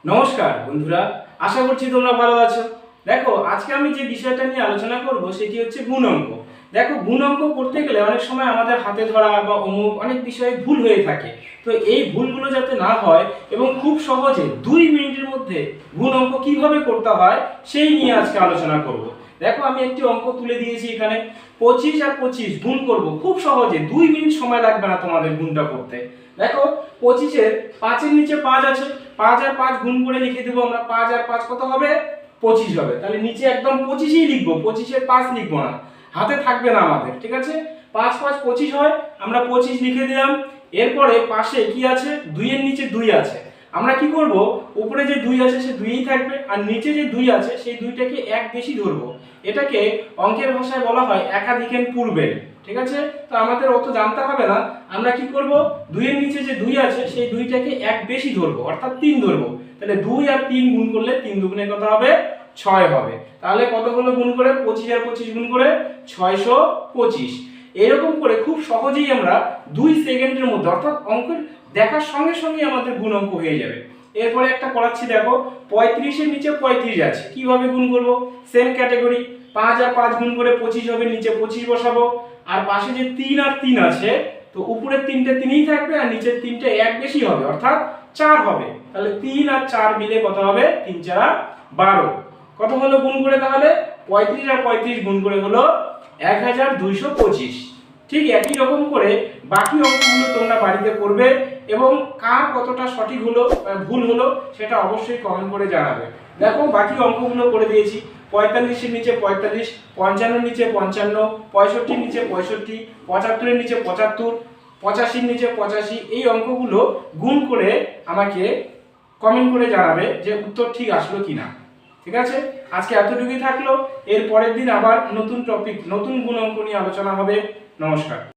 নমস্কার বন্ধুরা, আশা করছি তোমরা ভালো আছো। দেখো, আজকে আমি যে বিষয়টা নিয়ে আলোচনা করব সেটি হচ্ছে গুণ অঙ্ক। দেখো, গুণ অঙ্ক করতে গেলে অনেক সময় আমাদের হাতে ধরা বা অমুক অনেক বিষয়ে ভুল হয়ে থাকে। তো এই ভুলগুলো যাতে না হয় এবং খুব সহজে 2 মিনিটের মধ্যে গুণ অঙ্ক কিভাবে করতে হয় সেই নিয়ে আজকে আলোচনা করব। দেখো, আমি একটি অঙ্ক তুলে দিয়েছি এখানে। 25 আর 25 গুণ করব খুব সহজে, 2 মিনিট সময় লাগবে না তোমাদের গুণটা করতে। দেখো, 25-এর 5-এর নিচে 5 আছে, 5 আর 5 গুণ করে লিখে দেবো আমরা। 5 আর 5 কত হবে? 25 হবে। তাহলে নিচে একদম 25ই লিখবো, 25-এর 5 লিখবো না, হাতে থাকবে না আমাদের, ঠিক আছে? 5 5 25 হয়, আমরা 25 লিখে দিলাম। এরপরে পাশে কি আছে? 2 এর নিচে 2 আছে। আমরা কি করব, উপরে যে 2 আছে সে 2ই থাকবে, আর নিচে যে 2 আছে সেই 2টাকে এক বেশি ধরবো। এটাকে অঙ্কের ভাষায় বলা হয় একাধিকের পূর্বের, ঠিক আছে? তো আমাদের অত জানতে হবে না। আমরা কি করব, 2 এর নিচে যে 2 আছে সেই 2টাকে এক বেশি ধরবো, অর্থাৎ 3 ধরবো। তাহলে 2 আর 3 গুণ করলে 3 দুগুণে কত হবে? 6 হবে। তাহলে কতগুলো গুণ করে? 25 আর 25 গুণ করে 625। এরকম করে খুব সহজেই আমরা 2 সেকেন্ডের মধ্যে, অর্থাৎ অঙ্কের দেখার সঙ্গে সঙ্গে আমাদের গুণ অঙ্ক হয়ে যাবে। এরপরে একটা করাচ্ছি, দেখো 35-এর নিচে 35 আছে, কিভাবে গুণ করব? সেম ক্যাটাগরি, 5 আর 5 গুণ করে 25 হবে, নিচে 25 বসাবো। আর পাশে যে 3 আর 3 আছে, তো উপরের 3টে 3ই থাকবে আর নিচের 3টে এক বেশি হবে, অর্থাৎ 4 হবে। তাহলে 3 আর 4 মিলে কত হবে? 3 4 12। কত হলো গুণ করে? তাহলে 35 আর 35 গুণ করে হলো 1225। ঠিক একই রকম করে বাকি অঙ্কগুলো তোমরা বাড়িতে করবে এবং কার কতটা সঠিক হলো ভুল হলো সেটা অবশ্যই কমেন্ট করে জানাবে। দেখো, বাকি অঙ্কগুলো করে দিয়েছি। 45-এর নিচে 45, 55-এর নিচে 55, 65-এর নিচে 65, 75-এর নিচে 75, 85-এর নিচে 85। এই অঙ্কগুলো গুণ করে আমাকে কমেন্ট করে জানাবে যে উত্তর ঠিক আসলো কিনা। ঠিক আছে, আজকে এতটুকুই থাকলো। এর পরের দিন আবার নতুন টপিক, নতুন গুণ অঙ্ক নিয়ে আলোচনা হবে। নমস্কার।